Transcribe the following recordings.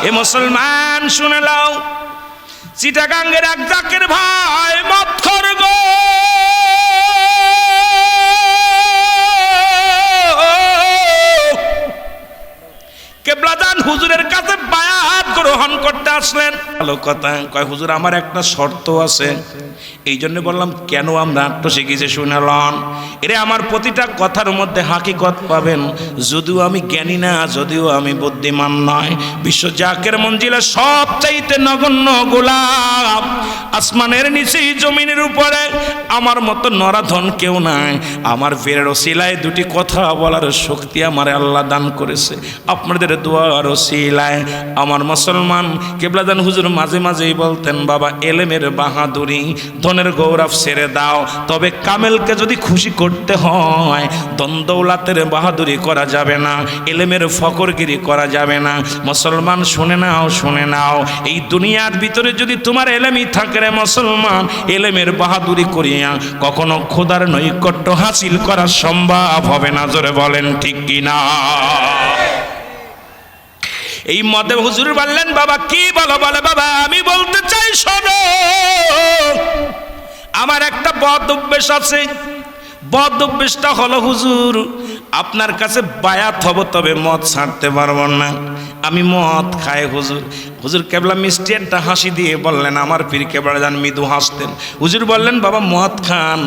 এ মুসলমান শুনে নাও, চিটাগাঙ্গের এক জাকের ভাই মদখোর গো, কেবলাদান হুজুরের কাছে বায়াত গ্রহণ করতে আসলেন। ভালো কথা কয়, হুজুর আমার একটা শর্ত আছে। এই জন্য বললাম কেন আমরা নাট্য শিখেছি শুনালন। এরে আমার প্রতিটা কথার মধ্যে হাকিকত পাবেন। যদিও আমি জ্ঞানী না, যদিও আমি বুদ্ধিমান নয়, বিশ্ব জাকের মঞ্জিলে সবচাইতে নগণ্য গোলাপ, আসমানের নিচে জমিনের উপরে আমার মতো নরাধন কেউ নাই। আমার ফেরের ওসিলায় দুটি কথা বলার শক্তি আমার আল্লাহ দান করেছে। আপনাদের দোয়ার ওসিলায় আমার মুসলমান কেবলাদান হুজুর মাঝে মাঝেই বলতেন, বাবা এলেমের বাহাদুরি, ধনের গৌরব ছেড়ে দাও, তবে কামেলকে যদি খুশি করতে হয় দন্দৌলাতের বাহাদুরি করা যাবে না, এলেমের ফকরগিরি করা যাবে না। মুসলমান শুনে নাও, শুনে নাও, এই দুনিয়ার ভিতরে যদি তোমার এলেমই থাকে রে মুসলমান, এলেমের বাহাদুরি করিয়া কখনো খোদার নৈকট্য হাসিল করা সম্ভব হবে না। জোরে বলেন ঠিক কিনা? এই মতে হুজুর বললেন, বাবা কি বলো? বলে বাবা আমি বলতে চাই শোনো, আমার একটা বদ অভ্যেস আছে। বদ অভ্যেসটা হলো হুজুর আপনার কাছে বায়াত হব, তবে মদ ছাড়তে পারবো না। আমি মদ খাই হুজুর। হুজুর কেবলা মিষ্টি একটা হাসি দিয়ে বললেন, আমার পীর কেবলা যান মৃদু হাসতেন। হুজুর বললেন, বাবা মদ খান,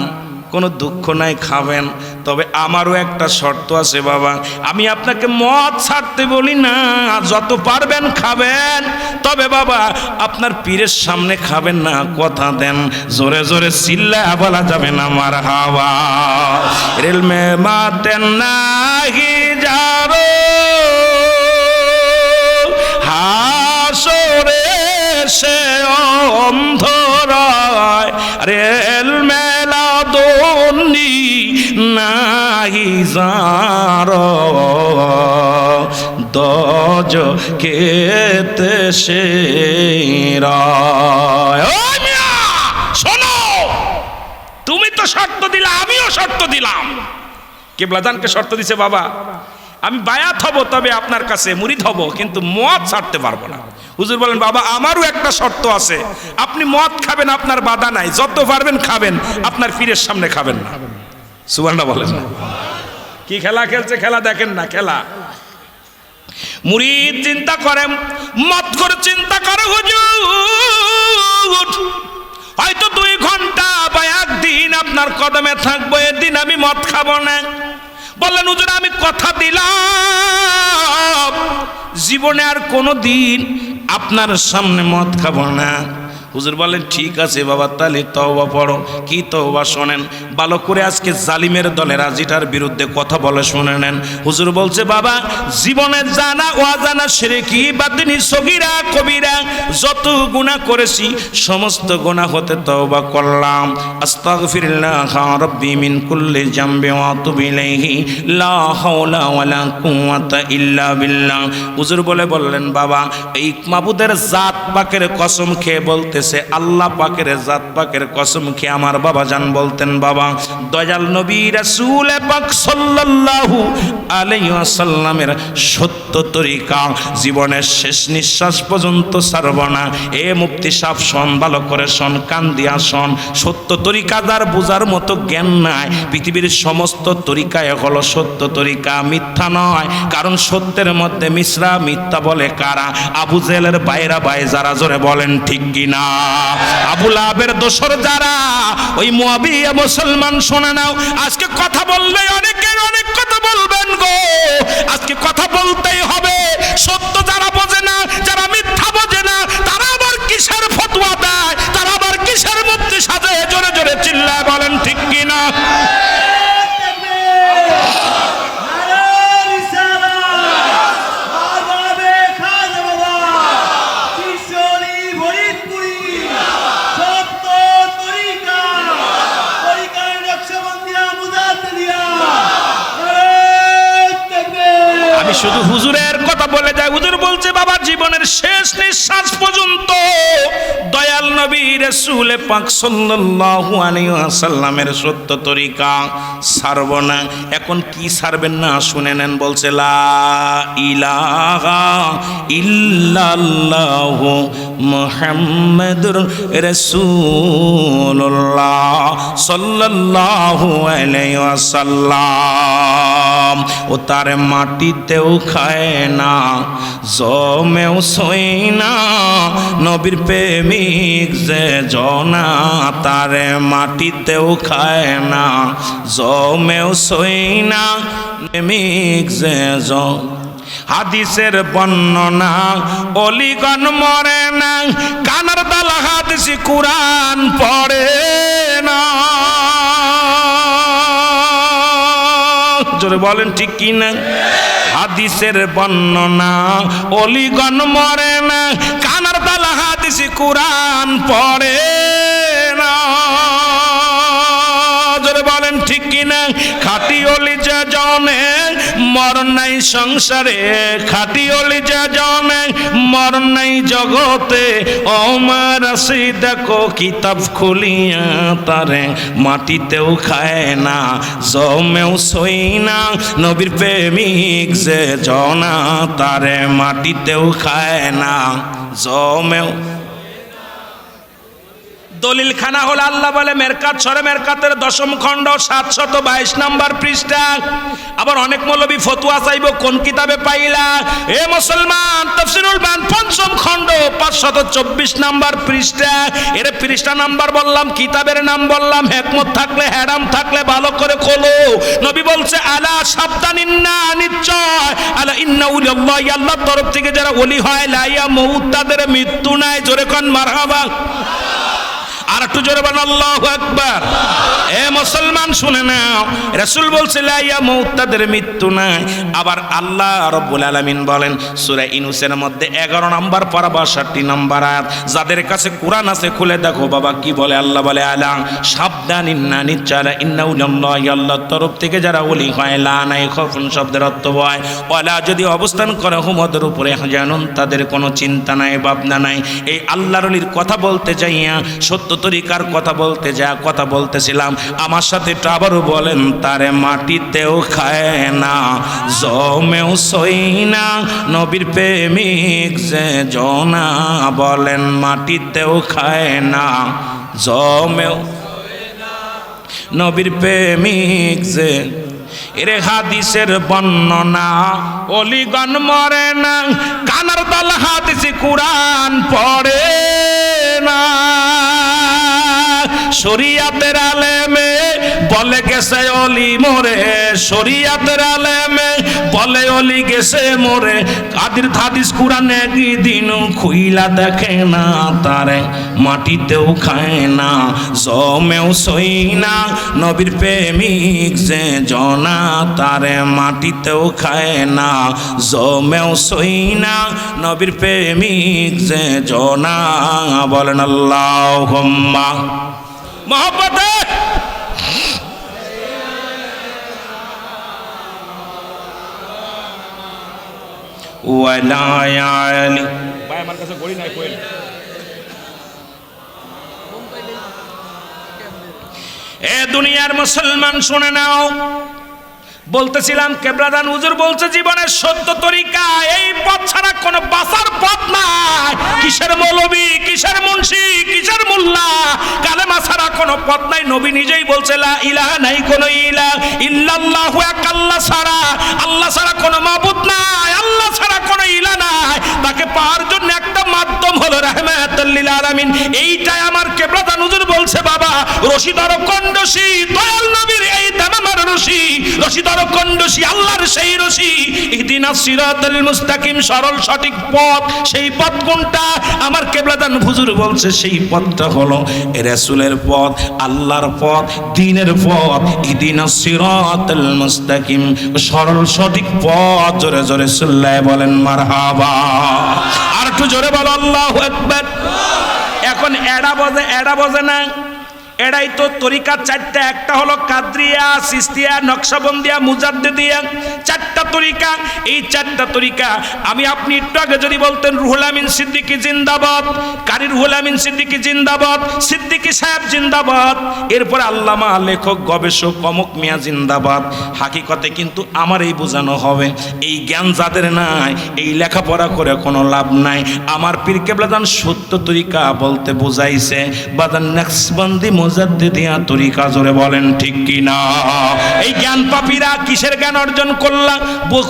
কোনো দুঃখ নাই, খাবেন, তবে আমারও একটা শর্ত আছে বাবা। আমি আপনাকে মদ ছাড়তে বলি না, যত পারবেন খাবেন, তবে বাবা আপনার পীরের সামনে খাবেন না, কথা দেন। জোরে জোরে চিল্লায়া বলা যাবে না মারহাবা। রেল মে মাতেন নাহি যারো হাসরে সে অন্ধরায়, রেল মেলা দন্ডি নাহি যারো দজ কেতে সে রায়। শোনো, তুমি তো শর্ত দিলা, আমিও শর্ত দিলাম। কেবলাদানকে শর্ত দিছে, বাবা আমি বায়াত হব, তবে আপনার কাছে মুরিদ হব, কিন্তু মদ ছাড়তে পারবো না। হুজুর বলেন, বাবা আমারও একটা শর্ত আছে, আপনি মদ খাবেন, আপনার বাধা নাই, যত পারবেন খাবেন, আপনার পীরের সামনে খাবেন না। সুবহানাল্লাহ বলেন। কি খেলা খেলছে, খেলা দেখেন না, খেলা। মুরিদ চিন্তা করেন, মদ করে চিন্তা করে হুজুর হয়তো 2 ঘন্টা বা একদিন আপনার কদমে থাকবো, এদিন আমি মদ খাবো না। বললেন, হুজুর আমি কথা দিলাম জীবনে আর কোনো দিন আপনার সামনে মদ খাবো না। হুজুর বলেন, ঠিক আছে বাবা, তাহলে তওবা পড়ো। কি তওবা শোনেন ভালো করে, আজকে জালিমের দলের আজিটার বিরুদ্ধে কথা বলে শুনে নেন। হুজুর বলছে, বাবা জীবনে জানা অজানা শিরকি বাতিনি সগীরা কবিরা যত গুনাহ করেছি সমস্ত গুনাহ হতে তওবা করলাম। আস্তাগফিরুল্লাহ রাব্বি মিন কুল্লি জামবি ওয়া আতুবু ইলাইহি লা হাওলা ওয়ালা কুওয়াতা ইল্লা বিল্লাহ। হুজুর বললেন, বাবা এই মাবুদের জাত পাকের কসম খেয়ে বলতে আল্লাহ পাকের জাত পাকের কসম খেয়ে আমার বাবা জান বলতেন, বাবা দয়াল নবী রাসূল পাক সাল্লাল্লাহু আলাইহি ওয়াসাল্লামের সত্য তরিকা জীবনের শেষ নিঃশ্বাস পর্যন্ত ছাড়ব না। এ মুফতি সাহেব শোন, ভালো করে শোন, কান দিয়া শোন। সত্য তরিকাদার বোঝার মতো জ্ঞান নাই। পৃথিবীর সমস্ত তরিকায় হলো সত্য তরিকা, মিথ্যা নয়। কারণ সত্যের মধ্যে মিশ্রা, মিথ্যা বলে কারা? আবু জেহেলের বাইরা ভাই যারা, জোরে বলেন ঠিক কিনা? আবু লাহাবের দোসর যারা, ওই মুআবিয়া। মুসলমান শোনা নাও, আজকে কথা বললে অনেকের অনেক কথা বলবেন গো, আজকে কথা বলতেই হবে। সত্য যারা বোঝে না, যারা মিথ্যা বোঝে না, তারা আবার কিসের ফতোয়া দেয়, তারা আবার কিসের মুফতি সাজে? জোরে জোরে চিল্লায় বলেন ঠিক কিনা? শুধু হুজুরের কথা বলে যায়, হুজুর বলছে বাবা জীবনের শেষ নিঃশ্বাস পর্যন্ত দয়াল নবী রাসূল পাক সাল্লাল্লাহু আলাইহি ওয়াসাল্লামের সত্য তরিকা ছাড়ব না। এখন কি ছাড়বেন না শুনে নেন। বলছে লা ইলাহা ইল্লাল্লাহু মুহাম্মাদুর রাসূলুল্লাহ সাল্লাল্লাহু আলাইহি ওয়াসাল্লাম। ও তার মাটিতেও খায় না, জমেও সই না, নবীর প্রেমিক যে জনা, তার মাটিতেও খায় না, জমেও সই না, প্রেমিক যে জন। হাদিসের বর্ণনা অলিগণ মরে না, কানার দালা হাদিসি কুরআন পড়ে না। জোরে বলেন ঠিক কি না? হাদিসের বর্ণনা অলিগণ মরে না, কানার দালা হাদিসি কুরআন পড়ে না। জোরে বলেন ঠিক কি না? খাঁটি অলি যে জনে মরণ নাই সংসারে, খাঁটি অলি যে জনে মরণ নাই জগতে। ওমর আসি দেখো কিতাব খুলিয়া, তারে মাটিতেও খায় না, জমেও সই না, নবীর প্রেমিক যে জনা, তারে মাটিতেও খায় না, জমেও। দলিল খানা হল আল্লাহ বলে মেরকাত সরে মেরকাতের 10ম খণ্ড 722 নম্বর পৃষ্ঠা। আবার অনেক মৌলবী ফতোয়া চাইব কোন কিতাবে পাইলা? এ মুসলমান, তাফসীরুল বায়ান 5ম খণ্ড 524 নম্বর পৃষ্ঠা। এর পৃষ্ঠা নাম্বার বললাম, কিতাবের নাম বললাম, হিকমত থাকলে হ্যারাম থাকলে ভালো করে খোলো। নবী বলছে আলা সাবধান, ইন্না নিশ্চয়, আলা ইন্না উলিয়াল্লাহি, আল্লাহর তরফ থেকে যারা ওলি হয়, লা ইয়ামুত, তাদের মৃত্যু নাই। জোরে কোন মারহাবা। আর একটু জোরে বলেন আল্লাহু আকবার। এ মুসলমান শুনে নাও, রাসূল বলছে লা ইয়ামুত, তাদের মৃত্যু নাই। আবার আল্লাহ রাব্বুল আলামিন বলেন সূরা ইউনূসের মধ্যে 11 নম্বর পারা 62 নম্বর আয়াত। যাদের কাছে কোরআন আছে খুলে দেখো বাবা কি বলে। আল্লাহ বলে আলা সাবধান, ইন্না নিশ্চয়, ইন্না উলিয়াল্লাহি, আল্লাহর তরফ থেকে যারা ওলি হয়, লা নাই খাউফুন শব্দের অর্থ হয় ওয়ালা, যদি অবস্থান করে হুমদের উপরে জানুন, তাদের কোনো চিন্তা নাই ভাবনা নাই। এই আল্লাহর ওলির কথা বলতে যাইয়া, সত্য তরিকার কথা বলতে যা কথা বলতেছিলাম, আমার সাথে একটু আবারও বলেন, তারে মাটিতেও খায় না, জমেও সই না, নবীর প্রেমিক যে জনা, বলেন মাটিতেও খায় না, জমেও নবীর প্রেমিক যে। এরে হাদিসের বর্ণনা অলিগণ মরে না, কানার দল হাদিসি কুরআন পড়ে না। শরিয়াতের আলেমে বলে গেছে অলি মরে, শরিয়াতের আলেমে বলে অলি গেছে মরে, কাদির হাদিস কুরআনে একদিন খুইলা দেখে না, তারে মাটিতেও খায় না, জমেও সই না, নবীর প্রেমিক যে জনা, তারে মাটিতেও খায় না, জমেও সই না, নবীর প্রেমিক যে জনা, বলেন আল্লাহুম্মা মোহাব্বতে। ওয়ালা আলি ভাই, আমার কাছে গড়ি নাই কইল। এ দুনিয়ার মুসলমান শুনে নাও, বলতেছিলাম কেবলাদান হুজুর বলছে জীবনের সত্য তরিকা, এই পথ ছাড়া কোনো বাঁচার পথ নাই। কিসের মৌলবী, কিসের মুন্সি, কিসের মোল্লা, কালেমা ছাড়া কোনো পথ নাই। নবী নিজেই বলছে লা ইলাহা, নাই কোনো ইলাহ ইল্লাল্লাহু, এক আল্লাহ ছাড়া, আল্লাহ ছাড়া কোনো মাবুদ নাই, আল্লাহ ছাড়া কোনো ইলাহ নাই। তাকে পাওয়ার জন্য একটা মাধ্যম হলো রাহমাতুল লিল আলামিন। এইটাই আমার কেবলাদান হুজুর বলছে বাবা, রশিদর কন্ডসি দয়াল নবীর এই দামামার রশি, রশিদর কন্ডসি আল্লাহর সেই রশি। ইহদিনাস সিরাতাল মুস্তাকিম, সরল সঠিক পথ। সেই পথ কোনটা? আমার কেবলাদান হুজুর বলছে সেই পথটা হলো রাসূলের পথ, আল্লাহর পথ, দ্বীনের পথ। ইহদিনাস সিরাতাল মুস্তাকিম, সরল সঠিক পথ। জোরে জোরে সুল্লাহ বলেন মারহাবা। আর একটু জোরে বলো আল্লাহু আকবার। এখন এড়া বোঝে না, এটাই তো তরিকা চারটা, একটা হলো কাদরিয়া, সিস্তিয়া, নকশবন্দিয়া, মুজাদ্দিদিয়া, চারটা তরিকা। এই চারটা তরিকা আমি আপনি একটু আগে যদি বলতেন রুহুল আমিন সিদ্দিকী জিন্দাবাদ, কারি রুহুল আমিন সিদ্দিকী জিন্দাবাদ, সিদ্দিকী সাহেব জিন্দাবাদ, এরপরে আল্লামা লেখক গবেষক অমুক মিয়া জিন্দাবাদ, হাকিকতে কিন্তু আমার এই বোঝানো হবে এই জ্ঞান যাদের নাই, এই লেখাপড়া করে কোনো লাভ নাই। আমার পীর কেবলা জান সত্য তরিকা বলতে বোঝাইছে বাদান নকশবন্দি মুজাদ্দিদিয়া তরিকা, জোরে বলেন ঠিক কি না? এই জ্ঞান পাপীরা কিসের জ্ঞান অর্জন করলা?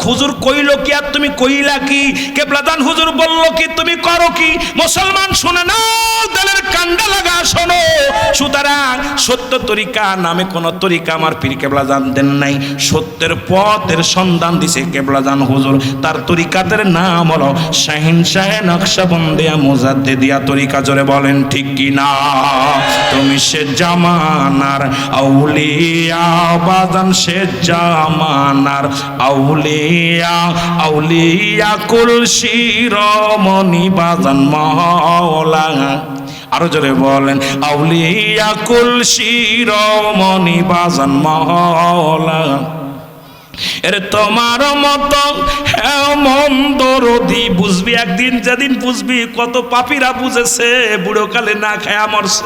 হুজুর কইল কি আর তুমি কইলা কি? কেবলা জান হুজুর বলল কি তুমি করো কি? মুসলমান শুনে নাও, দিলের কান্ডা লাগা শোনো। সুতরাং সত্য তরিকা নামে কোন তরিকা আমার পীর কেবলা জান দেন নাই। সত্যের পথের সন্ধান দিছে কেবলা জান হুজুর, তার তরিকাতের নাম হলো শাহিন শাহে নকশবন্দিয়া মুজাদ্দিদিয়া তরিকা, জোরে বলেন ঠিক কি না? তুমি সে জামানার আউলিয়া বাজান, সে জামানার আউলিয়া, আউলিয়া কুল শিরোমণি বাজান মাওলা। আরো জোরে বলেন আউলিয়া কুল শিরোমণি বাজান মাওলা। এর তোমার মতো এমন দরদি বুঝবি একদিন, যেদিন বুঝবি কত পাপীরা বুঝেছে, বুড়ো কালে না খায়া মরছে,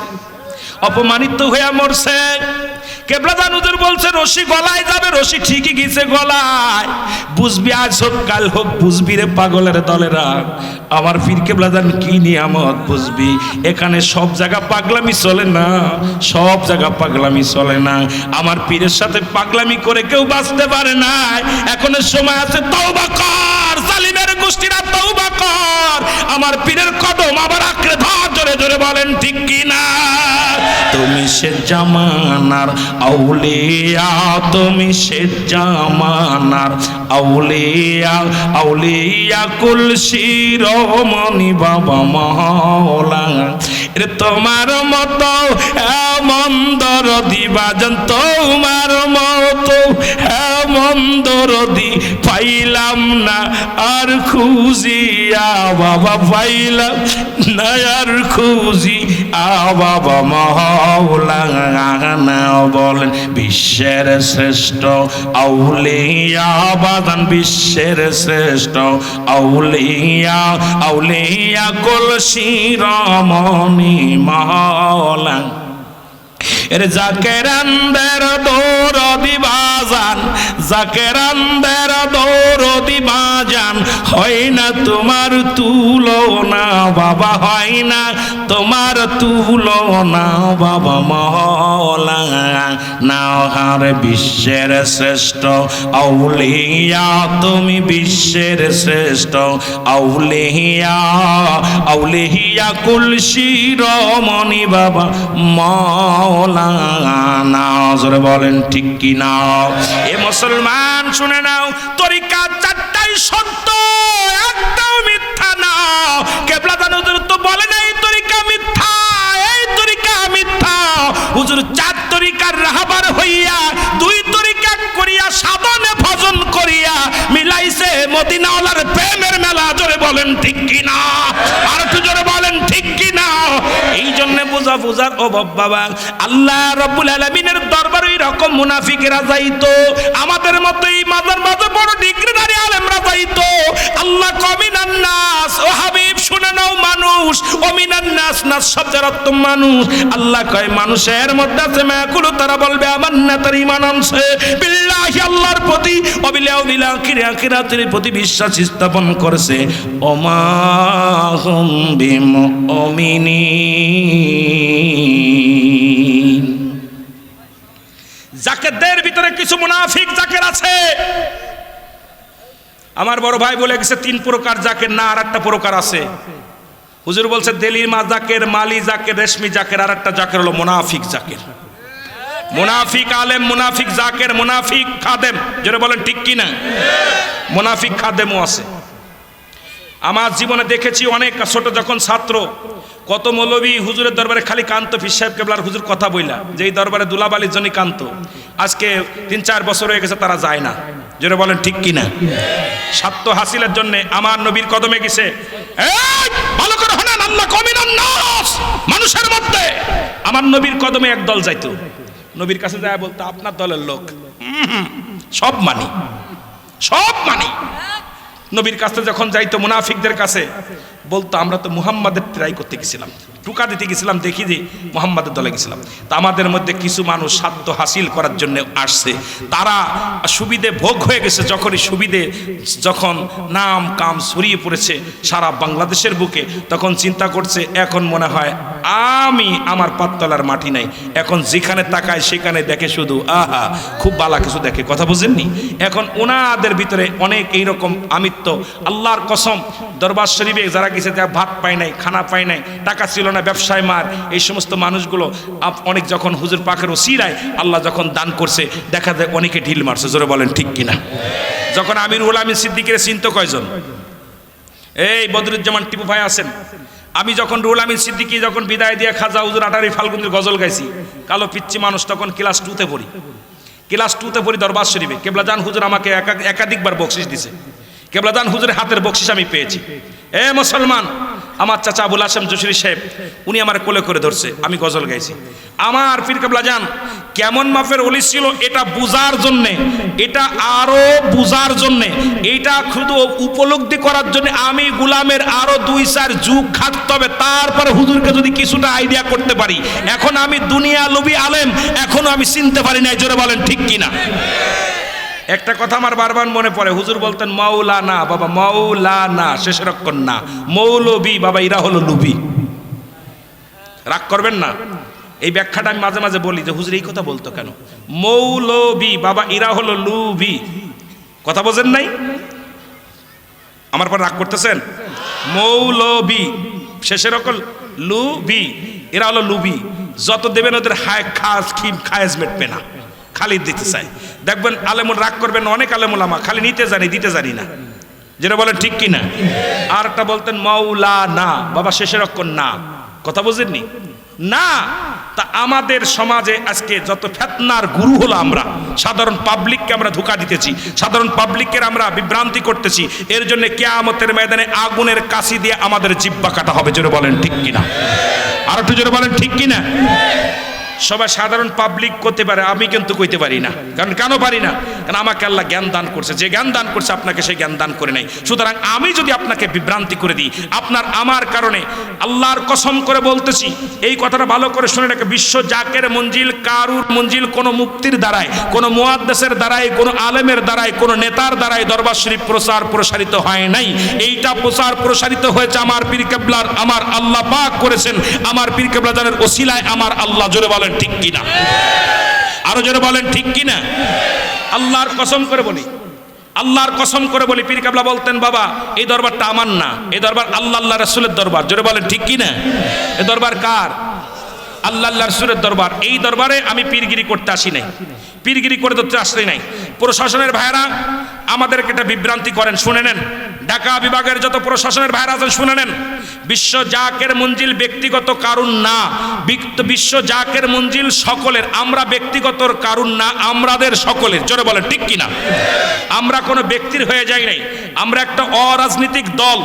অপমানিত হইয়া মরছে। কেবলা জান হুজুর বলছে রশি গলায় যাবে, রশি ঠিকই গেছে গলায়, বুঝবি আজ হোক কাল হোক, বুঝবি রে পাগলের দলেরা। আমার পীর কেবলা জান কি নিয়ামত বুঝবি। এখানে সব জায়গা পাগলামি চলে না, সব জায়গা পাগলামি চলে না। আমার পীরের সাথে পাগলামি করে কেউ বাঁচতে পারে না। এখনো সময় আছে, তওবা কর, জালিমের গোষ্ঠীরা তওবা কর, আমার পীরের কদম আবার আঁকড়ে ধর, জোরে জোরে বলেন ঠিক কি না? তুমি সে জামানার আউলিয়া, তুমি সে জামানার আউলিয়া, আউলিয়া কুল শিরোমণি বাবা মাওলা। এর তোমার মতো এমন দরদি বাজান, তোমার মতো এমন দরদি পাইলাম না আর খুঁজিয়া বাবা, পাইলাম না আর খুঁজিয়া বাবা মাওলা। বলেন বিশ্বের শ্রেষ্ঠ আউলিয়া বাদান, বিশ্বের শ্রেষ্ঠ আউলিয়া, আউলিয়া কুল শিরোমণি মাওলা। এর জাকেরানদের দৌরদি বাজান, জাকেরানদের দৌরদি বাজান, হয় না তোমার তুলনা বাবা, হয় না তোমার তুলনা বাবা মাওলা। নাও হার বিশ্বের শ্রেষ্ঠ আউলিয়া, তুমি বিশ্বের শ্রেষ্ঠ আউলিয়া, আউলিয়া কুল শিরোমণি বাবা মাওলা। জোরে বলেন ঠিক কি না? এ মুসলমান শুনে নাও, তরিকা চারটাই সত্য, একটাও মিথ্যা না। কেবলা জান হুজুর তো বলে না এই তরিকা মিথ্যা, এই তরিকা মিথ্যা। হুজুর চার তরিকার রাহবার হইয়া দুই তরিকা করিয়া সাধনে ভজন করিয়া মিলাইছে মদিনাওয়ালার প্রেমের মেলা, জোরে বলেন ঠিক কি না? আর একটু জোরে বলেন ঠিক কি না? এই জন্য বোঝা বোঝার অভাব বাবা। আল্লাহ রাব্বুল আলামিনের দরবারে এই রকম মুনাফিকেরা যাইতো, আমাদের মতো এই মাজার মাঝে বড় ডিগ্রিধারী আলেমরা যাইতো। আল্লাহ কমিনান নাস, ও হাবিব শুনে নাও, মানুষ অমিনান নাস, নাস শব্দের অর্থ মানুষ। আল্লাহ কয় মানুষের মধ্যে আছে মায়াকুলু, তারা বলবে আমার না, তার ঈমান আনছে বিল্লাহি, আল্লাহর প্রতি, অবিল আখিরাতের প্রতি বিশ্বাস স্থাপন করেছে। ওমা হুম বিমুমিনিন। জাকেরদের ভিতরে কিছু মুনাফিক জাকের আছে। আমার বড় ভাই বলে গেছে তিন প্রকার জাকের, না আর একটা প্রকার আছে। হুজুর বলছে দেলিমা জাকের, মালি জাকের, রেশমি জাকের, আর একটা জাকের হলো মুনাফিক জাকের। মুনাফিক আলেম, মুনাফিক জাকের, মুনাফিক খাদেম, যারা বলেন ঠিক কি না? মুনাফিক খাদেমও আছে। আমার জীবনে দেখেছি অনেক ছোট যখন ছাত্র, কত মৌলবী হুজুরের দরবারে খালি কান্ত, পীর সাহেব কেবলার হুজুর কথা বইলা যে এই দরবারে দুলাবালির জন্য কান্ত। আজকে 3-4 বছর হয়ে গেছে তারা যায় না, যারা বলেন ঠিক কি না? স্বার্থ হাসিলের জন্য আমার নবীর কদমে গেছে। ভালো করে শোনেন, আল্লাহ কমিনান নাস, মানুষ মানুষের মধ্যে আমার নবীর কদমে একদল যাইতো, নবীর কাছে যায় বলতো আপনার দলের লোক, সব মানি, সব মানি। নবীর কাছে যখন যাইতো মুনাফিকদের কাছে বলতো আমরা তো মুহাম্মাদের ট্রাই করতে গেছিলাম, টুকা দিতে গেছিলাম, দেখি যে মুহাম্মাদের দলে গেছিলাম। তা আমাদের মধ্যে কিছু মানুষ স্বার্থ হাসিল করার জন্য আসছে, তারা সুবিধে ভোগ হয়ে গেছে। যখনই সুবিধে, যখন নাম কাম ছড়িয়ে পড়েছে সারা বাংলাদেশের বুকে, তখন চিন্তা করছে এখন মনে হয় আমি আমার পাততলার মাটি নাই, এখন যেখানে তাকায় সেখানে দেখে শুধু আহা খুব বালা কিছু দেখে। কথা বুঝেননি? এখন ওনাদের ভিতরে অনেক এইরকম আমিত্ব। আল্লাহর কসম, দরবার শরীফে যারা গেছে তারা ভাত পায় নাই, খানা পায় নাই, টাকা ছিল না, ব্যবসায় মার, এই সমস্ত মানুষগুলো অনেক যখন হুজুর পাকের ওসিলায় আল্লাহ যখন দান করছে, দেখা যায় অনেকে ঢিল মারছে। জোরে বলেন ঠিক কিনা? যখন আমিরুল আমিন সিদ্দিকের চিন্তা কয়জন? এই বদরুজ্জামান টিপু ভাই আছেন। আমি যখন রুহুল আমিন সিদ্দিকী যখন বিদায় দিয়ে খাজা হুজুর আটারি ফাল্গুনের গজল গাইছি, কালো পিচ্ছি মানুষ, তখন ক্লাস 2তে পড়ি, ক্লাস 2তে পড়ি দরবার শরীফে। কেবলাজান হুজুর আমাকে একাধিকবার বকশিস দিছে, কেবলাজান হুজুরের হাতের বকশিস আমি পেয়েছি। এ মুসলমান, আমার চাচা আবুল হাশেম জসিরি সাহেব উনি আমার কোলে করে ধরছে, আমি গজল গাইছি। আমার পীর কেবলাজান কেমন মাপের ওলি ছিল এটা বুঝার জন্যে, এটা আরো বুঝার জন্যে, এটা শুধু উপলব্ধি করার জন্য আমি গুলামের আরো 2-4 যুগ খাটতে হবে, তারপরে হুজুরকে যদি কিছুটা আইডিয়া করতে পারি। এখন আমি দুনিয়া লোভী আলেম, এখনো আমি চিনতে পারি না। জোরে বলেন ঠিক কিনা? একটা কথা আমার বারবার মনে পড়ে, হুজুর বলতেন মাওলানা, বাবা মাওলানা শেষের অক্ষর না, মৌলবী বাবা এরা হলো লুবি। রাগ করবেন না, এই ব্যাখ্যাটা আমি মাঝে মাঝে বলি যে হুজুর এই কথা বলতো কেন? মৌলবী বাবা এরা হলো লুবি। কথা বোঝেন নাই? আমার পর রাগ করতেছেন? মৌলবী শেষের অক্ষর লুবি, এরা হলো লুবি। যত দেবেন ওদের খায়েজ মেটবে না, খালি দিতে চাই। দেখবেন আলেমুল রাগ করবেন, অনেক আলেমুল আমা খালি নিতে জানি, দিতে জানি না। যেটা বলেন ঠিক কিনা? আর একটা বলতেন মাওলানা, বাবা শেষের অক্ষর না। কথা বুঝেননি? না। তা আমাদের সমাজে আজকে যত ফেতনার গুরু হলো আমরা, সাধারণ পাবলিককে আমরা ধোঁকা দিতেছি, সাধারণ পাবলিকের আমরা বিভ্রান্তি করতেছি। এর জন্য কিয়ামতের ময়দানে আগুনের কাশি দিয়ে আমাদের জিহ্বা কাটা হবে। জোরে বলেন ঠিক কিনা? আর একটু জোরে বলেন ঠিক কিনা? সবাই সাধারণ পাবলিক করতে পারে, আমি কিন্তু কইতে পারি না। কারণ কেন পারি না? কারণ আমাকে আল্লাহ জ্ঞান দান করছে, যে জ্ঞান দান করছে আপনাকে সেই জ্ঞান দান করে নাই। সুতরাং আমি যদি আপনাকে বিভ্রান্তি করে দিই, আপনার আমার কারণে, আল্লাহর কসম করে বলতেছি, এই কথাটা ভালো করে শুনে রাখে, বিশ্ব জাকের মঞ্জিল কারুর মঞ্জিল কোনো মুক্তির দ্বারায়, কোনো মুয়াদ্দেসের দ্বারাই, কোনো আলেমের দ্বারাই, কোনো নেতার দ্বারাই দরবার শরীফ প্রচার প্রসারিত হয় নাই। এইটা প্রচার প্রসারিত হয়েছে আমার পীর কেবলার, আমার আল্লাহ পাক করেছেন, আমার পীর কেবলা জানের ওসিলায় আমার আল্লাহ। জোরে বলেন ঠিক কিনা? আরো জোরে বলেন ঠিক কিনা? আল্লাহর কসম করে বলি, আল্লাহর কসম করে বলি, পীর কেবলা বলতেন বাবা এই দরবারটা আমার না, এই দরবার আল্লাহ রাসূলের দরবার। জোরে বলেন ঠিক কিনা? এই দরবার কার? আল্লাহ রাসূলের দরবার। এই দরবারে আমি পীরগিরি করতে আসি নাই, পীরগিরি করে ধরতে আসতে নাই। প্রশাসনের ভাইরা আমাদেরকে একটা বিভ্রান্তি করেন, শুনে নেন। ঢাকা বিভাগের যত প্রশাসনের ভাইরা আছেন শুনে নেন, বিশ্ব জাকের মঞ্জিল ব্যক্তিগত কারণ না, বিশ্ব জাকের মঞ্জিল সকলের। আমরা ব্যক্তিগত কারণ না, আমাদের সকলের। জোরে বলেন ঠিক কিনা? আমরা কোনো ব্যক্তির হয়ে যাই নাই, আমরা একটা অরাজনৈতিক দল।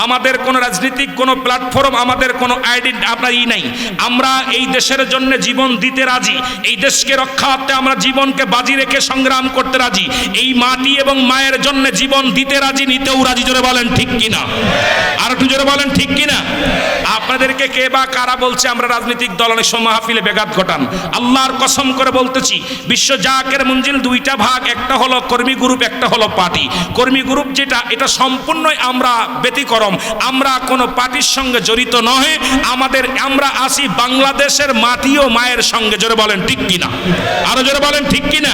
আমাদের কোনো রাজনৈতিক কোনো প্ল্যাটফর্ম, আমাদের কোনো আইডেন্টি আপনার নাই। আমরা এই দেশের জন্য জীবন দিতে রাজি, এই দেশকে রক্ষার্থে আমরা জীবনকে বাজি রেখে সংগ্রাম করতে রাজি, এই মাটি এবং মায়ের জন্য জীবন দিতে রাজি, নিতেও রাজি। জোরে বলেন ঠিক কিনা? আর একটু জোরে বলেন ঠিক কিনা? আপনাদেরকে কে বা কারা বলছে আমরা রাজনৈতিক দল? অনেক সময় মাহফিলে ব্যাঘাত ঘটান। আল্লাহর কসম করে বলতেছি, বিশ্ব জাকের মঞ্জিল দুইটা ভাগ, একটা হলো কর্মী গ্রুপ, একটা হলো পার্টি। কর্মী গ্রুপ যেটা, এটা সম্পূর্ণই আমরা ব্যতিক্রম, আমরা কোনো পার্টির সঙ্গে জড়িত নয়। আমরা আসি বাংলাদেশের মাটি ও মায়ের সঙ্গে। জোরে বলেন ঠিক কিনা? আরো জোরে বলেন ঠিক কিনা?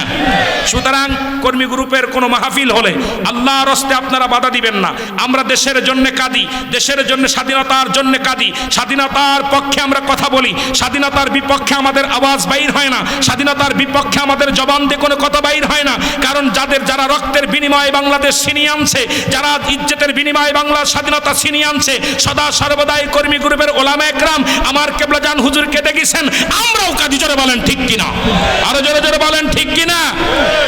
সুতরাং কর্মী গ্রুপের কোনো মাহফিল হলে আল্লাহর হস্তে আপনারা বাধা দিবেন না। আমরা দেশের জন্য কাঁদি, দেশের জন্য, স্বাধীনতার জন্য কাঁদি, স্বাধীনতার পক্ষে আমরা কথা বলি, স্বাধীনতার বিপক্ষে আমাদের আওয়াজ বাইর হয় না, স্বাধীনতার বিপক্ষে আমাদের জবান দিয়ে কোনো কথা বাইর হয় না। কারণ যারা রক্তের বিনিময়ে বাংলাদেশ ছিনিয়ে আনছে, যারা ইজ্জতের বিনিময়ে বাংলার স্বাধীনতা ছিনিয়ে আনছে, সদা সর্বদাই কর্মী গ্রুপের ওলামা একরাম আমার কেবলা জান হুজুরকে দেখেছেন, আমরাও কাঁদি। জোরে বলেন ঠিক কিনা? আরো জোরে জোরে বলেন ঠিক কিনা?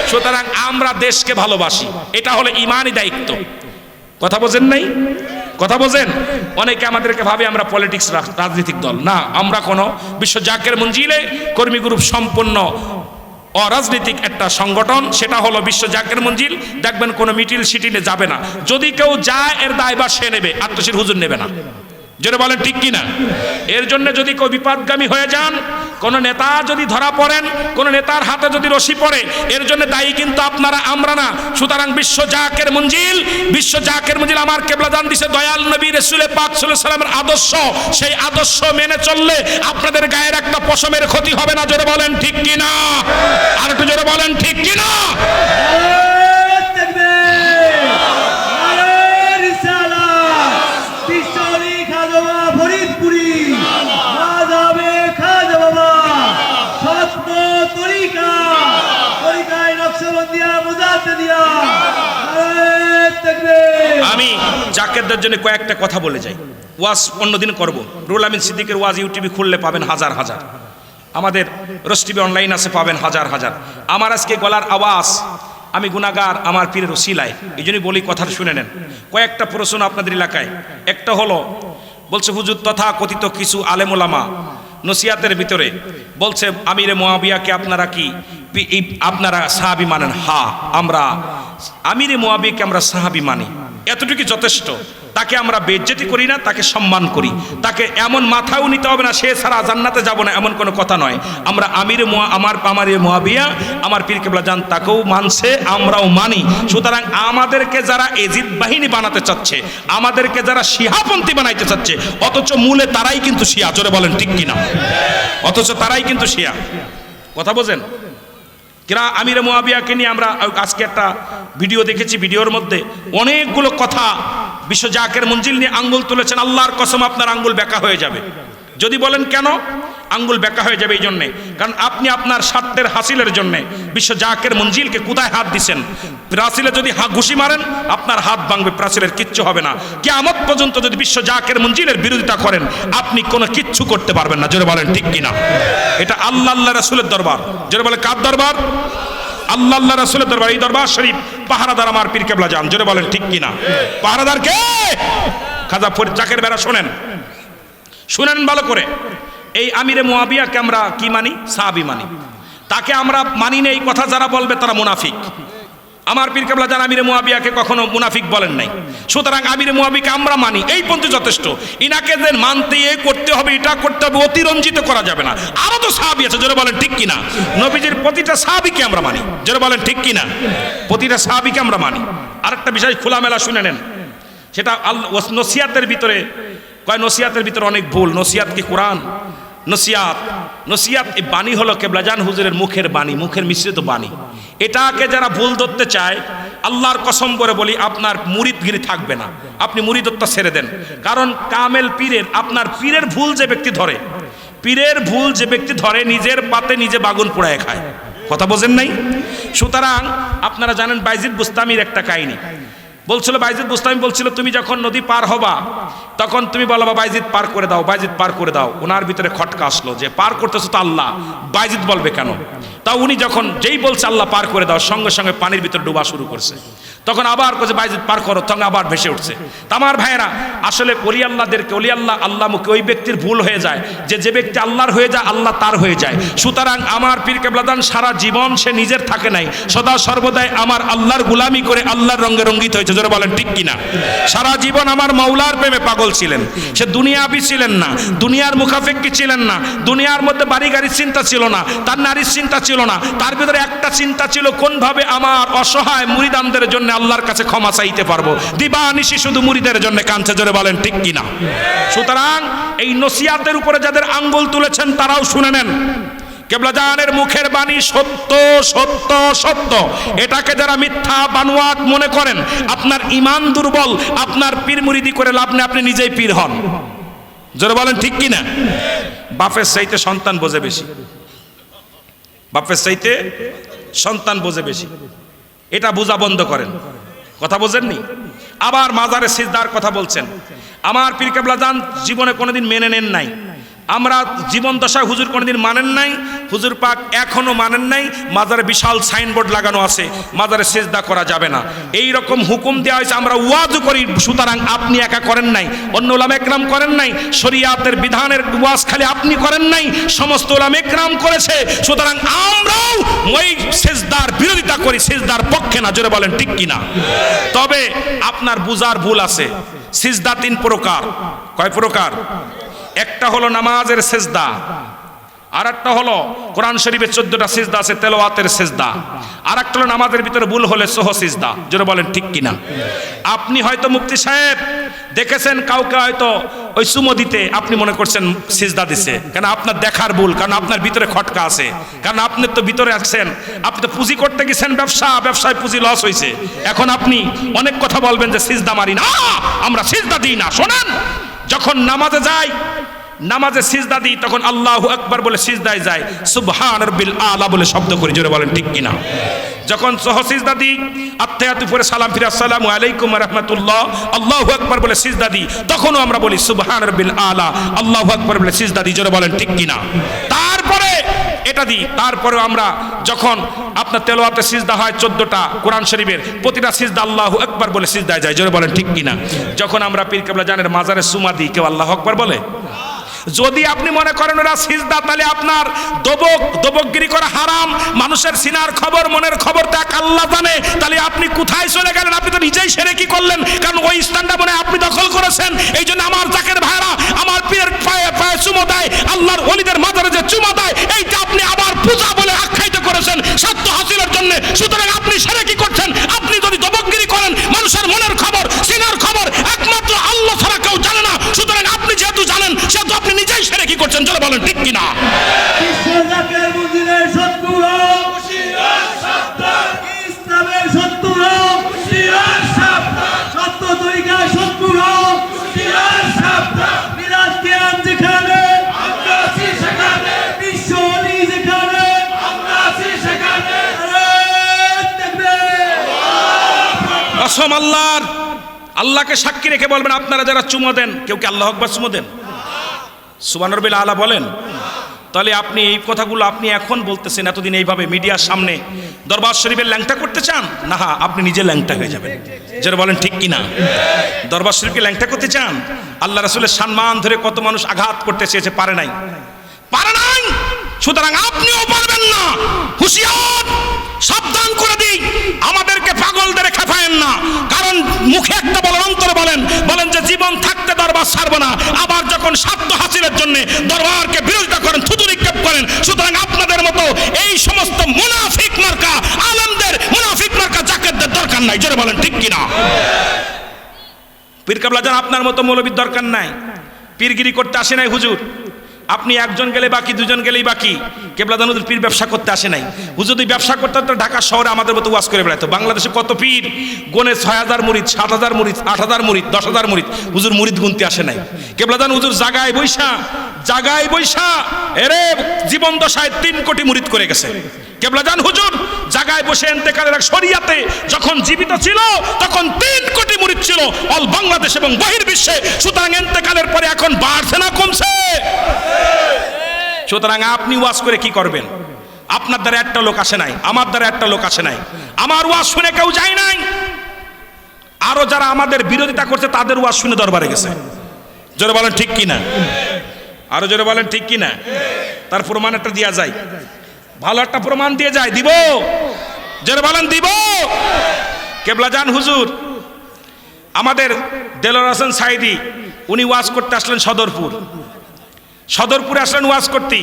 সুতরাং আমরা দেশকে ভালোবাসি, এটা হলো ইমানি দায়িত্ব। কথা বোঝেন নাই? কথা বোঝেন? অনেকে আমাদেরকে ভাবে আমরা পলিটিক্স রাজনৈতিক দল না, আমরা কোনো বিশ্ব জাকের মঞ্জিলে কর্মী গ্রুপ সম্পন্ন অরাজনৈতিক একটা সংগঠন। সেটা হলো বিশ্ব জাকের মঞ্জিল। দেখবেন কোনো মিটিল সিটিলে যাবে না, যদি কেউ যায় এর দায়ভার সে নেবে, আত্মশীর হুজুর নেবে না। যেটা বলেন ঠিক কিনা? এর জন্য যদি কেউ বিপদগামী হয়ে যান, কোন নেতা যদি ধরা পড়েন, কোন নেতার হাতে যদি রশি পড়ে, এর জন্য দায়ী কিন্তু আপনারা, আমরা না। সুতরাং বিশ্ব জাকের মঞ্জিল আমার কেবলা দান দিছে দয়াল নবী রাসূল পাক সাল্লাল্লাহু আলাইহি ওয়াসাল্লামের আদর্শ। সেই আদর্শ মেনে চললে আপনাদের গায়ের একটা পশমের ক্ষতি হবে না। জোরে বলেন ঠিক কিনা? আর একটু জোরে বলেন ঠিক কিনা? আমি জাকেরদের জন্য কয়েকটা কথা বলে যাই। ওয়াজ অন্যদিন করব। রুহুল আমিন সিদ্দিকের ওয়াজ ইউটিউবে খুললে পাবেন হাজার হাজার, আমাদের রস টিভি অনলাইন আছে পাবেন হাজার হাজার। আমার আজকে গলার আওয়াজ, আমি গুনাহগার আমার পীরের ওসিলায়, এই জন্যই বলি, কথা শুনে নেন। কয়েকটা প্রশ্ন আপনাদের এলাকায়। একটা হলো, বলছে হুজুর তথা কথিত কিছু আলেম ওলামা নসিহাতের ভিতরে বলছে আমিরে মুয়াবিয়াকে আপনারা কি আপনারা সাহাবী মানেন? হ্যাঁ, আমরা আমিরে মুয়াবিয়াকে আমরা সাহাবী মানি, এতটুকু যথেষ্ট। তাকে আমরা বেইজ্জতি করি না, তাকে সম্মান করি। তাকে এমন মাথাও নিতে হবে না সে ছাড়া জান্নাতে যাব না, এমন কোনো কথা নয়। আমরা আমিরে মুয়াবিয়া আমার পীর কেবলা জান তাকেও মানছে, আমরাও মানি। সুতরাং আমাদেরকে যারা এজিদ বাহিনী বানাতে চাচ্ছে, আমাদেরকে যারা শিহাপন্থী বানাইতে চাচ্ছে, অথচ মূলে তারাই কিন্তু শিয়া। জোরে বলেন ঠিক কিনা? অথচ তারাই কিন্তু শিয়া। কথা বোঝেন কিনা? আমিরে মুয়াবিয়াকে নিয়ে আমরা আজকে একটা ভিডিও দেখেছি, ভিডিওর মধ্যে অনেকগুলো কথা বিশ্ব জাকের মঞ্জিল নিয়ে আঙ্গুল তুলেছেন। আল্লাহর কসম আপনার আঙ্গুল বেঁকা হয়ে যাবে। যদি বলেন কেন আঙ্গুল বেঁকা হয়ে যাবে, এই জন্যে কারণ আপনি আপনার স্বার্থের হাসিলের জন্য বিশ্ব জাকের মঞ্জিলকে কোথায় হাত দিছেন? প্রাচীলে যদি ঘুষি মারেন আপনার হাত ভাঙবে, প্রাচীলের কিচ্ছু হবে না। কিয়ামত পর্যন্ত যদি বিশ্ব জাকের মঞ্জিলের বিরোধিতা করেন আপনি কোনো কিচ্ছু করতে পারবেন না। জোরে বলেন ঠিক কিনা? এটা আল্লাহ রাসূলের দরবার। জোরে বলে কার দরবার? আল্লাহ রাসূলের দরবার। এই দরবার শরীফ পাহারাদার আমার পীর কেবলা জান। জোরে বলেন ঠিক কিনা? পাহারাদার কে? খাজা ফরিদ জাকের বেরা। শুনেন ভালো করে। এই আমিরে মুয়াবিয়াকে আমরা কি মানি? সাহাবী মানি। তাকে আমরা মানি না এই কথা যারা বলবে তারা মুনাফিক। আমার পীর কেবলা জান আমিরে মুয়াবিয়াকে কখনো মুনাফিক বলেন নাই। সুতরাং আমিরে মুয়াবিয়াকে আমরা মানি, এই পর্যন্ত যথেষ্ট। ইনাকে যে মানতে করতে হবে, এটা করতে হবে, অতিরঞ্জিত করা যাবে না। আরো তো সাহাবী আছে। জোরে বলেন ঠিক কিনা? নবীজির প্রতিটা সাহাবীকে আমরা মানি। জোরে বলেন ঠিক কিনা? প্রতিটা সাহাবীকে আমরা মানি। আরেকটা বিষয় খোলামেলা শুনে নেন, সেটা নসিহাতের ভিতরে কয়, নসিহাতের ভিতরে অনেক ভুল। নসিহাত কি কোরআন? নসিহাত এই বাণী হলো কেবলাজান হুজুরের মুখের বাণী, মুখের মিশ্রিত বাণী। এটাকে যারা ভুল ধরতে চায়, আল্লাহর কসম করে বলি আপনার মুরিদগিরি থাকবে না। আপনি মুরিদত্ব ছেড়ে দেন। কারণ কামেল পীরের, আপনার পীরের ভুল যে ব্যক্তি ধরে, পীরের ভুল যে ব্যক্তি ধরে, নিজের পাতে নিজে বাগুন পোড়ায় খায়। কথা বোঝেন নাই? সুতরাং আপনারা জানেন বাইজিদ বুস্তামির একটা কাহিনী বলছিল। বাইজিদ বুস্তামি বলছিল, তুমি যখন নদী পার হবা তখন তুমি বলবা বাইজিদ পার করে দাও, বাইজিদ পার করে দাও। ওনার ভিতরে খটকা আসলো যে পার করতেছো তো আল্লাহ, বাইজিদ বলবে কেন? তা উনি যখন যেই বলছে আল্লাহ পার করে দাও, সঙ্গে সঙ্গে পানির ভিতরে ডুবা শুরু করছে। তখন আবার কইছে বাইজিদ পার করো, তখন আবার ভেসে উঠছে। আমার ভাইয়েরা, আসলে ওলি আল্লাহদেরকে, ওলি আল্লাহ মুখে ওই ব্যক্তির ভুল হয়ে যায় যে ব্যক্তি আল্লাহর হয়ে যায় আল্লাহ তার হয়ে যায়। সুতরাং আমার পীর কেবলাদান সারা জীবন সে নিজের থাকে নাই, সদা সর্বদাই আমার আল্লাহর গুলামি করে আল্লাহর রঙে রঙ্গিত হয়েছে। জোরে বলেন ঠিক কিনা? সারা জীবন আমার মাওলার প্রেমে পাগল ছিলেন। সে দুনিয়াবি ছিলেন না, দুনিয়ার মুখাফেক্কি ছিলেন না, দুনিয়ার মধ্যে বাড়ি গাড়ির চিন্তা ছিল না, তার নারীর চিন্তা ছিল না। তার ভিতরে একটা চিন্তা ছিল, কোন ভাবে আমার অসহায় মুরিদানদের জন্য আল্লাহর কাছে ক্ষমা চাইতে পারবো। দিবানিশি শুধু মুরিদের জন্য কাঁদছে। জোরে বলেন ঠিক কিনা? সুতরাং এই নসিহাতের উপরে যাদের আঙ্গুল তুলেছেন তারাও শুনে নেন, কেবলাজানের মুখের বাণী সত্য সত্য সত্য। এটাকে যারা মিথ্যা বানোয়াট মনে করেন, আপনার ঈমান দুর্বল, আপনার পীর মুরিদি করে লাভ নেই, আপনি নিজেই পীর হন। জোরে বলেন ঠিক কিনা? বাপের চাইতে সন্তান বোঝে বেশি, বাপের চাইতে সন্তান বোঝে বেশি। এটা বোঝা বন্ধ করেন। কথা বোঝেননি? আবার মাজারে সিজদার কথা বলছেন। আমার পীর কেবলা জান জীবনে কোনোদিন মেনে নেন নাই। আমরা জীবন দশায় হুজুর কোনোদিন মানেন নাই, হুজুর পাক এখনো মানেন নাই, মাজারে বিশাল সাইনবোর্ড লাগানো আছে মাজারে সিজদা করা যাবে না, এই রকম হুকুম দেওয়া হয়েছে। আমরা ওয়াজও করি, সুতরাং আপনি একা করেন নাই, অন্য উলামা একরাম করেন নাই, শরীয়তের বিধানের ওয়াজ খালি আপনি করেন নাই, সমস্ত উলামা একরাম করেছে। সুতরাং আমরাও ওই সিজদার বিরোধিতা করি, সিজদার পক্ষে না। জোরে বলেন ঠিক কিনা? তবে আপনার বুঝার ভুল আছে। সিজদা 3 প্রকার। কয় প্রকার? একটা হলো নামাজের সিজদা, আর একটা হলো কোরআন শরীফের 14টা সিজদা আছে তেলাওয়াতের সিজদা, আর একটা হলো নামাজের ভিতরে ভুল হলে সহ সিজদা। জোরে বলেন ঠিক কিনা? আপনি হয়তো মুফতি সাহেব দেখেছেন কাউকে হয়তো ওই চুমো দিতে, আপনি মনে করছেন সিজদা দিছে, কারণ আপনার দেখার ভুল, কারণ আপনার ভিতরে খটকা আছে, কারণ আপনি তো ভিতরে আছেন, আপনি তো পুঁজি করতে গেছেন, ব্যবসায় পুঁজি লস হয়েছে, এখন আপনি অনেক কথা বলবেন যে সিজদা মারি না, আমরা সিজদা দিই না। শোনেন, যখন নামাজে যাই, নামাজে সিজদা দিই, তখন আল্লাহু আকবার বলে সিজদায় যায়, সুবহান রাব্বিল আলা বলে শব্দ করি। জোরে বলেন ঠিক কিনা? যখন সহ সিজদা দিই, আত্তাহিয়াতু পরে সালাম ফিরে আসসালামু আলাইকুম ওয়া রাহমাতুল্লাহ, আল্লাহু আকবার বলে সিজদা দিই, তখনও আমরা বলি সুবহান রাব্বিল আলা, আল্লাহু আকবার বলে সিজদা দিই। জোরে বলেন ঠিক কিনা? তারপরে এটা দিই, তারপরে আমরা যখন আপনার তেলাওয়াতে সিজদা হয় 14টা কোরআন শরীফের, প্রতিটা সিজদা আল্লাহু আকবার বলে সিজদায় যায়। জোরে বলেন ঠিক কিনা? যখন আমরা পীর কেবলা জানের মাজারে সুমা দিই, কেউ আল্লাহু আকবার বলে? যদি আপনি মনে করেন ওরা সিজদা, তাহলে আপনার দবকগিরি করা হারাম। মানুষের সিনার খবর, মনের খবর তো এক আল্লাহ জানে। তাহলে আপনি কোথায় চলে গেলেন? আপনি তো নিজেই শিরকি করলেন, কারণ ওই স্থানটা মনে আপনি দখল করেছেন। এই জন্য আমার জাকের ভাইরা আমার পীরের পায়ে পায়ে চুমো দেয়, আল্লাহর ওলিদের মাজারে যে চুমো দেয়, এইটা আপনি আবার পূজা বলে আখ্যায়িত করেছেন স্বার্থ হাসিলের জন্য। সুতরাং আপনি শিরকি করছেন। আপনি যদি দবকগিরি করেন, মানুষের মনের খবর, সিনার খবর একমাত্র আল্লাহ ছাড়া কেউ জানে না। সুতরাং আপনি যেহেতু জানেন, সেহেতু আপনি নিজেই শিরকি করছেন। চলে বলেন ঠিক কিনা? কসম আল্লাহর, আল্লাহকে সাক্ষী রেখে বলবেন, আপনারা যারা চুমো দেন, কেউ কি আল্লাহু আকবার চুমো দেন? সুবহান রাব্বিল আলা বলেন? তাহলে আপনি এই কথাগুলো আপনি এখন বলতেছেন, এতদিন এইভাবে মিডিয়ার সামনে দরবার শরীফের ল্যাংটা করতে চান না? আপনি নিজে ল্যাংটা হয়ে যাবেন। যারা বলেন ঠিক কিনা? দরবার শরীফকে ল্যাংটা করতে চান? আল্লাহ রাসূলের সম্মান ধরে কত মানুষ আঘাত করতে চেয়েছে, পারে নাই, পারে নাই। সুতরাং আপনিও পারবেন না। হুঁশিয়ার, সাবধান করে দিই, আমাদেরকে পাগলদের খেপায়েন না। কারণ মুখে একটা বলেন, অন্তরে বলেন যে জীবন থাকতে দরবার ছাড়বো না, আবার যখন স্বার্থ হাসিলের জন্য দরবারকে বিরোধিতা করেন, থুতু নিক্ষেপ করেন। সুতরাং আপনাদের মতো এই সমস্ত মুনাফিক মার্কা আলেমদের, মুনাফিক মার্কা জাকেতদের দরকার নাই। জোরে বলেন ঠিক কিনা? পীর কেবলা জান আপনার মতো মৌলবীর দরকার নাই। পীরগিরি করতে আসে নাই হুজুর। আপনি একজন গেলে বাকি, দুজন গেলেই বাকি। কেবলাদান হুজুর পীর ব্যবসা করতে আসে নাই। হুজুর যদি ব্যবসা করতে তো ঢাকা শহরে আমাদের মতো ওয়াজ করে বেড়াতো। বাংলাদেশে কত পীর, গোনে 6000 মুরিদ, 7000 মুরিদ, 8000 মুরিদ, 10000 মুরিদ। হুজুর মুরিদ গুনতে আসে নাই। কেবলাদান হুজুর জাগায় বৈশা এরে জীবন দশায় 3 কোটি মুরিদ করে গেছে। কেবলাদান হুজুর জাগায় বসে ইন্তেকালের এক শরিয়াতে যখন জীবিত ছিল, তখন 3 কোটি মুরিদ ছিল অল বাংলাদেশ এবং বহির্বিশ্বে। সুতরাং ইন্তেকালের পরে এখন বাড়ছে না কমছে? সুতরাং আপনি ওয়াজ করে কি করবেন? আপনার দ্বারা একটা লোক আসে নাই, আমার দ্বারা একটা লোক আসে নাই, আমার ওয়াজ শুনে কেউ যায় নাই। আরো যারা আমাদের বিরোধিতা করছে তাদের ওয়াজ শুনে দরবারে গেছে। জোরে বলেন ঠিক কিনা? আরো জোরে বলেন ঠিক কিনা? তার প্রমাণ একটা দেয়া যায়, ভালো একটা প্রমাণ দিয়ে যায়। দিব? জোরে বলেন দিব? কেবলাজান হুজুর আমাদের দেলোয়ার হোসেন সাইদি, উনি ওয়াজ করতে আসলেন সদরপুরে আসলেন ওয়াজ করতে।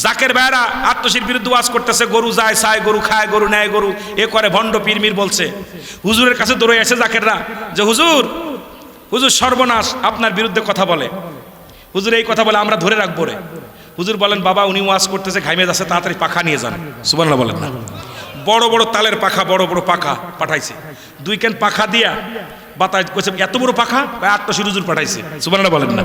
জাকের ভাইরা আত্মশির বিরুদ্ধে ওয়াজ করতেছে, গরু যায় চায়, গরু খায়, গরু নেয়, গরু এ করে, ভণ্ড পীরমির বলছে। হুজুরের কাছে দৌড়ে আসে জাকেররা যে হুজুর সর্বনাশ, আপনার বিরুদ্ধে কথা বলে। হুজুর এই কথা বলে, আমরা ধরে রাখবো রে। হুজুর বলেন, বাবা উনি ওয়াজ করতেছে, ঘাইমে যাচ্ছে, তাড়াতাড়ি পাখা নিয়ে যান। সুবহানাল্লাহ বলেন না? বড় বড় তালের পাখা, বড় বড় পাখা পাঠাইছে। 2 কেন পাখা দিয়া বাতাস কইছে, এত বড় পাখা আত্মশির হুজুর পাঠাইছে। সুবহানাল্লাহ বলেন না?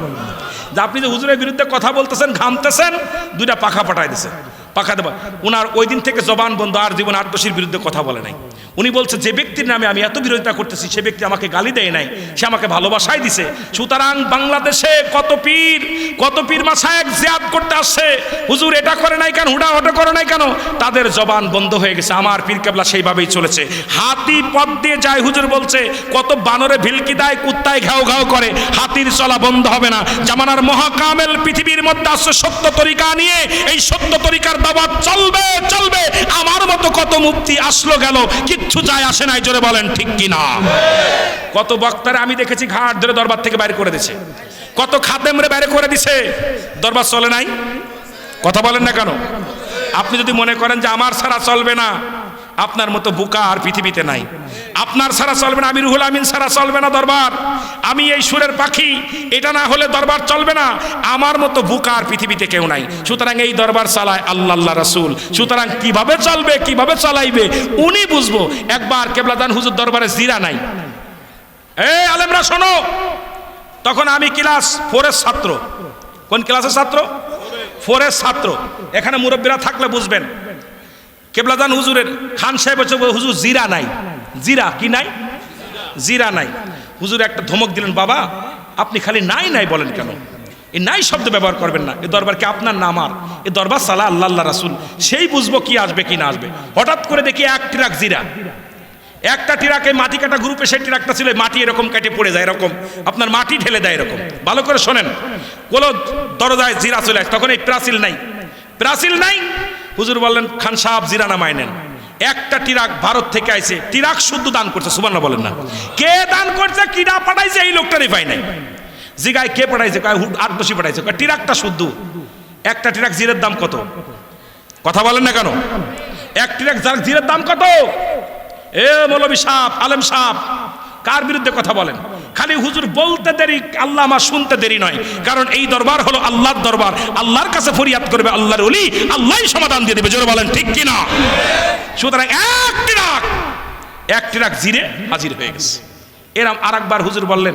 যে আপনি যে হুজুরের বিরুদ্ধে কথা বলতেছেন, ঘামতেছেন, 2টা পাখা পাঠাই দিছে। পাকাতে উনার ওই দিন থেকে জবান বন্ধ, আর জীবন আটদোষীর বিরুদ্ধে কথা বলে নাই। উনি বলছে যে ব্যক্তির নামে আমি এত বিরোধিতা করতেছি সে ব্যক্তি আমাকে গালি দেয় নাই, সে আমাকে ভালোবাসাই দিছে। সুতরাং বাংলাদেশে কত পীর মাশায়েখ জিয়াদ করতে আসছে, হুজুর এটা করে নাই কেন, হুডা হটো করে নাই কেন, তাদের জবান বন্ধ হয়ে গেছে। আমার পীর কেবলা সেইভাবেই চলেছে। হাতি পথ দিয়ে যায়, হুজুর বলছে কত বানরে ভিলকি দেয়, কুত্তায় ঘাও ঘাও করে, হাতির চলা বন্ধ হবে না। জামানার মহাকামেল পৃথিবীর মধ্যে আসছে সত্য তরিকা নিয়ে, এই সত্য তরিকার দাওয়াত চলবে চলবে। আমার মতো কত মুফতি আসলো গেল, কিচ্ছু যায় আসে নাই, জোরে বলেন ঠিক কিনা। কত বক্তারে আমি দেখেছি ঘাট ধরে দরবার থেকে বাইরে করে দিছে, কত খাদেমরে বাইরে করে দিছে, দরবার চলে নাই। কথা বলেন না কেন? আপনি যদি মনে করেন যে আমার ছাড়া চলবে না, আপনার মতো বোকা আর পৃথিবীতে নাই। আপনার ছাড়া চলবে না, আমি রুহুল আমিন ছাড়া চলবে না দরবার, আমি এই সুরের পাখি, এটা না হলে দরবার চলবে না। আমার মতো বোকা আর পৃথিবীতে কেউ নাই। সুতরাং এই দরবার চালায় আল্লাহ রাসূল। সুতরাং কিভাবে চলবে, কিভাবে চালাইবে উনি বুঝবো। একবার কেবলাদান হুজুর দরবারে জিরা নাই, এই আলেমরা শোনো, তখন আমি ক্লাস 4-এর ছাত্র। কোন ক্লাসের ছাত্র? 4-এর ছাত্র। এখানে মুরব্বীরা থাকলে বুঝবেন। কেবলাদান হুজুরের খান সাহেব হচ্ছে হুজুর জিরা নাই। জিরা কি নাই? জিরা নাই। হুজুর একটা ধমক দিলেন, বাবা আপনি খালি নাই নাই বলেন কেন? এই নাই শব্দ ব্যবহার করবেন না। এই দরবার কি আপনার না আমার? এই দরবার সালা আল্লাহ রাসূল, সেই বুঝবো কি আসবে কি না আসবে। হঠাৎ করে দেখি এক ট্রাক জিরা, একটা ট্রাকে মাটি কাটা গ্রুপে সেই ট্রাকটা ছিল, মাটি এরকম কেটে পড়ে যায়, এরকম আপনার মাটি ঢেলে দেয় এরকম। ভালো করে শোনেন, কোন দরজায় জিরা চলে আসে, তখন এই প্রাচীল নাই, প্রাচীল নাই। হুজুর বললেন খান সাহেব জিরা নামায় নেন। একটা ট্রাক ভারত থেকে আইছে, ট্রাক শুদ্ধ দান করছে, সুবহানাল্লাহ বলেন না। কে দান করছে, কিডা পাঠাইছে, এই লোকটারই পাই নাই। জিগায় কে পাঠাইছে, কয় আটদোষী পাঠাইছে, কয় ট্রাকটা শুদ্ধ। একটা ট্রাক জিরের দাম কত? কথা বলেন না কেন? এক ট্রাক জিরের দাম কত? এ মৌলবী সাহেব, আলেম সাহেব, কার বিরুদ্ধে কথা বলেন? খালি হুজুর বলতে দেরি, আল্লাহ আমার শুনতে দেরি নয়। কারণ এই দরবার হলো আল্লাহর দরবার, আল্লাহর কাছে ফরিয়াদ করবে আল্লাহর ওলি, আল্লাহই সমাধান দিয়ে দেবে, জোরে বলেন ঠিক কিনা। সুতরাং এক ট্রাক জিরে হাজির হয়ে গেছে। এরম আর একবার হুজুর বললেন,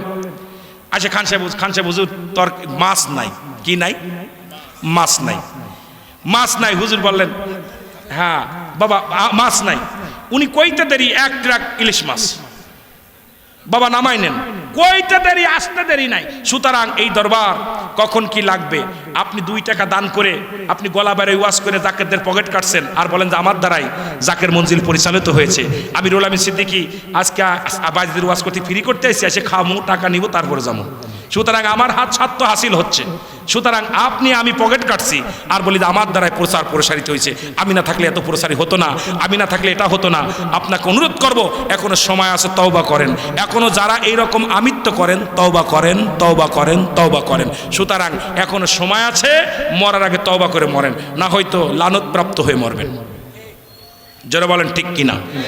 আচ্ছা খান সাহেব হুজুর তোর মাছ নাই। কি নাই? মাছ নাই, মাছ নাই। হুজুর বললেন হ্যাঁ বাবা মাছ নাই। উনি কইতে দেরি, এক ট্রাক ইলিশ মাছ, বাবা নামাই নেন। কইতে দেরি, আসতে দেরি নাই। সুতরাং এই দরবার কখন কি লাগবে, আপনি 2 টাকা দান করে আপনি গলা বেড়ে ওয়াজ করে জাকেরদের পকেট কাটছেন, আর বলেন যে আমার দ্বারাই জাকের মঞ্জিল পরিচালিত হয়েছে। আমি রুহুল আমিন সিদ্দিকী আজকে বাইজিদের ওয়াজ করতে ফ্রি করতে আসছি, এসে খামু, টাকা নিব, তারপরে যাবো। সুতরাং আমার হাত স্বার্থ হাসিল হচ্ছে। সুতরাং আমি পকেট কাটছি আর বলি যে আমার দ্বারাই প্রচার প্রসারিত হয়েছে, আমি না থাকলে এত প্রসারিত হতো না, আমি না থাকলে এটা হতো না। আপনাকে অনুরোধ করব, এখনো সময় আছে, তওবা করেন। এখনো যারা এইরকম আমিত্ব করেন, তওবা করেন, তওবা করেন, তওবা করেন। সুতরাং এখনো সময় আছে, মরার আগে তওবা করে মরেন, না হয়তো লানত প্রাপ্ত হয়ে মরবেন। যারা বলেন ঠিক কিনা।